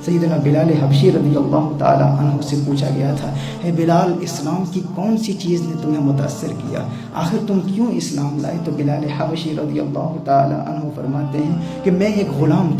سیدنا بلال حبشی رضی اللہ تعالی عنہ سے پوچھا گیا تھا، اے بلال اسلام کی کون سی چیز نے تمہیں متاثر کیا، آخر تم کیوں اسلام لائے؟ تو بلال حبشی رضی اللہ تعالی عنہ فرماتے ہیں کہ میں ایک غلام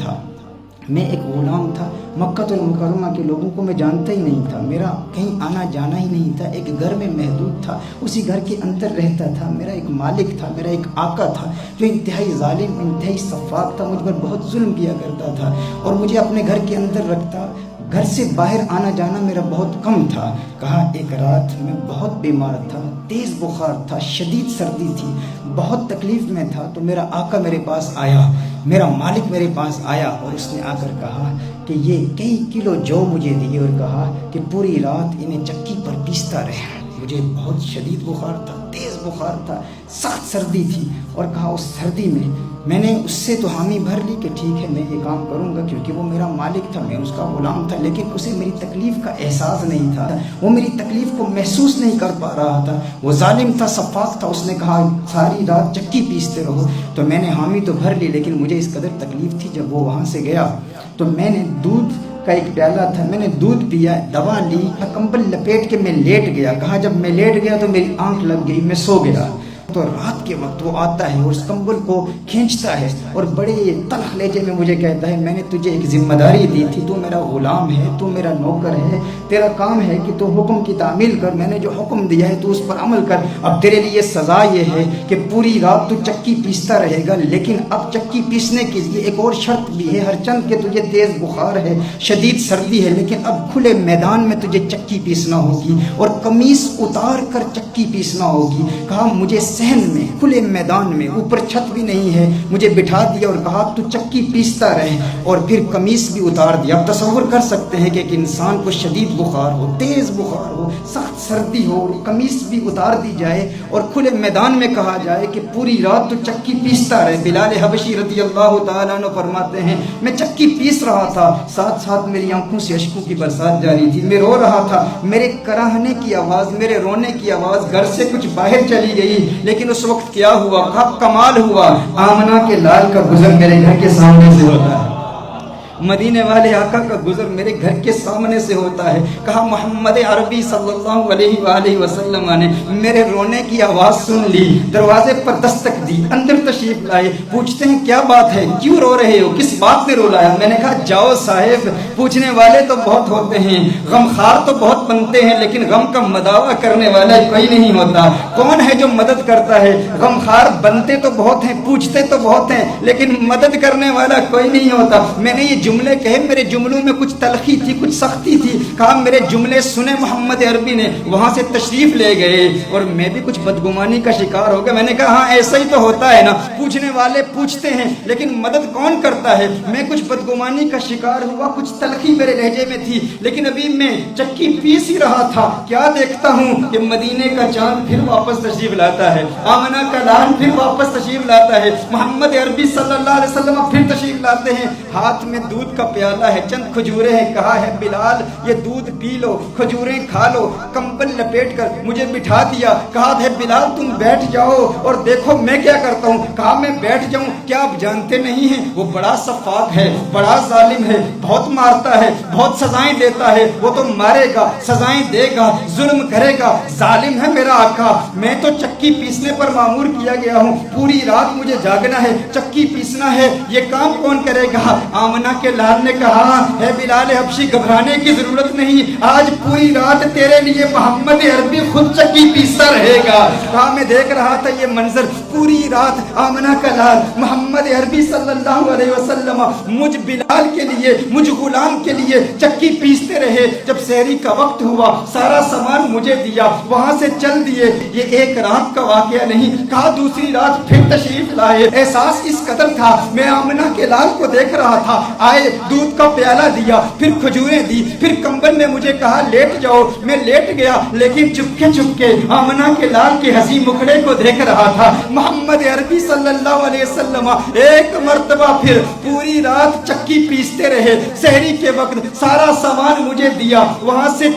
تھا، مکہ المکرمہ کے لوگوں کو میں جانتا ہی نہیں تھا، میرا کہیں آنا جانا ہی نہیں تھا، ایک گھر میں محدود تھا، اسی گھر کے اندر رہتا تھا، میرا ایک مالک تھا، میرا ایک آقا تھا جو انتہائی ظالم، انتہائی سفاک تھا، مجھ پر بہت ظلم کیا کرتا تھا اور مجھے اپنے گھر کے اندر رکھتا، گھر سے باہر آنا جانا میرا بہت کم تھا۔ کہا ایک رات میں بہت بیمار تھا، تیز بخار تھا، شدید سردی تھی، بہت تکلیف میں تھا، تو میرا آقا میرے پاس آیا، میرا مالک میرے پاس آیا اور اس نے آ کر کہا کہ یہ کئی کلو جو مجھے دیے اور کہا کہ پوری رات انہیں چکی پر پیستا رہے۔ مجھے بہت شدید بخار تھا، تیز بخار تھا، سخت سردی تھی اور کہا اس سردی میں نے اس سے تو حامی بھر لی کہ ٹھیک ہے میں یہ کام کروں گا، کیونکہ وہ میرا مالک تھا، میں اس کا غلام تھا، لیکن اسے میری تکلیف کا احساس نہیں تھا، وہ میری تکلیف کو محسوس نہیں کر پا رہا تھا، وہ ظالم تھا، سفاک تھا۔ اس نے کہا ساری رات چکی پیستے رہو، تو میں نے حامی تو بھر لی، لیکن مجھے اس قدر تکلیف تھی۔ جب وہ وہاں سے گیا تو میں نے دودھ کا ایک پیالہ تھا، میں نے دودھ پیا، دوا لی، کمبل لپیٹ کے میں لیٹ گیا۔ کہا جب میں لیٹ گیا تو میری آنکھ لگ گئی، میں سو گیا۔ تو رات کے وقت وہ آتا ہے اور اس کمبل کو کھینچتا ہے اور بڑے تلخ لہجے میں مجھے کہتا ہے میں نے تجھے ایک ذمہ داری دی تھی، تو میرا غلام ہے، تو میرا نوکر ہے، تیرا کام ہے کہ تو حکم کی تعمیل کر، میں نے جو حکم دیا ہے تو اس پر عمل کر۔ اب تیرے لیے سزا یہ ہے کہ پوری رات تو چکی پیستا رہے گا، لیکن اب چکی پیسنے کے لیے ایک اور شرط بھی ہے، ہر چند کہ تجھے تیز بخار ہے، شدید سردی ہے، لیکن اب کھلے میدان میں تجھے چکی پیسنا ہوگی اور قمیص اتار کر چکی پیسنا ہوگی۔ کہا مجھے صحن میں، کھلے میدان میں، اوپر چھت بھی نہیں ہے، مجھے بٹھا دیا اور کہا تو چکی پیستا رہے اور پھر قمیص بھی اتار دیا۔ اب تصور کر سکتے ہیں کہ ایک انسان کو شدید بخار ہو، تیز بخار ہو، سخت سردی ہو، قمیص بھی اتار دی جائے اور کھلے میدان میں کہا جائے کہ پوری رات تو چکی پیستا رہے۔ بلال حبشی رضی اللہ تعالیٰ عنہ فرماتے ہیں میں چکی پیس رہا تھا، ساتھ ساتھ میری آنکھوں سے اشکوں کی برسات جاری تھی، میں رو رہا تھا، میرے کراہنے کی آواز، میرے رونے کی آواز گھر سے کچھ باہر چلی گئی، لیکن اس وقت کیا ہوا؟ کمال ہوا، آمنہ کے لال کا گزر میرے گھر کے سامنے سے ہوتا ہے، مدینے والے آقا کا گزر میرے گھر کے سامنے سے ہوتا ہے۔ کہا محمد عربی صلی اللہ علیہ وآلہ وسلم نے میرے رونے کی آواز سن لی، دروازے پر دستک دی، اندر تشریف لائے، پوچھتے ہیں کیا بات ہے، کیوں رو رہے ہو، کس بات نے رولایا؟ میں نے کہا جاؤ صاحب، پوچھنے والے تو بہت ہوتے ہیں، غمخوار تو بہت بنتے ہیں، لیکن غم کا مداوع کرنے والا کوئی نہیں ہوتا۔ کون ہے جو مدد کرتا ہے؟ غمخوار بنتے تو بہت ہیں، پوچھتے تو بہت ہیں، لیکن مدد کرنے والا کوئی نہیں ہوتا۔ میں نے یہ جملے کہے، میرے جملوں میں کچھ تلخی تھی، کچھ سختی تھی، کہا میرے جملے سنے محمد عربی نے، وہاں سے تشریف لے گئے اور میں بھی کچھ بدگمانی کا شکار ہو گیا۔ میں نے کہا ہاں ایسا ہی تو ہوتا ہے نا، پوچھنے والے پوچھتے ہیں لیکن مدد کون کرتا ہے؟ میں کچھ بدگمانی کا شکار ہوا، کچھ تلخی میرے لہجے میں تھی، لیکن ابھی میں چکی پیس ہی رہا تھا، کیا دیکھتا ہوں کہ مدینے کا چاند پھر واپس تشریف لاتا ہے، آمنہ کا لال پھر واپس تشریف لاتا ہے، محمد عربی صلی اللہ علیہ وسلم پھر تشریف لاتے ہیں، ہاتھ میں دودھ کا پیالہ ہے، چند کھجوریں ہیں، کہا ہے بلال یہ دودھ پی لو، کھجوریں کھا لو، کمبل لپیٹ کر مجھے بٹھا دیا، کہا ہے بلال تم بیٹھ جاؤ اور دیکھو میں کیا کرتا ہوں۔ کہا میں بیٹھ جاؤں؟ کیا آپ جانتے نہیں ہیں وہ بڑا سفاک ہے، بڑا ظالم ہے، بہت مارتا ہے، بہت سزائیں دیتا ہے، وہ تو مارے گا، سزائیں دے گا، ظلم کرے گا، ظالم ہے میرا آقا، میں تو چکی پیسنے پر معمور کیا گیا ہوں، پوری رات مجھے جاگنا ہے، چکی پیسنا ہے، یہ کام کون کرے گا؟ آمنہ کے لال نے کہا ہے بلال حبشی گھبرانے کی ضرورت نہیں، آج پوری رات تیرے لیے محمد عربی خود چکی پیستا رہے گا۔ کہا میں دیکھ رہا تھا یہ منظر، پوری رات آمنہ کا لال محمد عربی صلی اللہ علیہ وسلم مجھ بلال کے لیے، مجھ غلام کے لیے چکی پیستے رہے۔ جب سحری کا وقت ہوا سارا سامان مجھے دیا، وہاں سے چل دیے۔ یہ ایک رات کا واقعہ نہیں، کہا دوسری رات پھر تشریف لائے۔ احساس اس قدر تھا، میں آمنہ کے لال کو دیکھ رہا تھا، آئے دودھ کا پیالہ دیا، پھر کھجوریں دی، پھر کمبل میں مجھے کہا لیٹ جاؤ، میں لیٹ گیا، لیکن چپکے چپکے آمنہ کے لال کے ہنسی مکھڑے کو دیکھ رہا تھا۔ محمد عربی صلی اللہ علیہ وسلم ایک مرتبہ پھر پوری رات چکی پیستے رہے، سحری کے وقت سارا سامان مجھے دیا، وہاں سے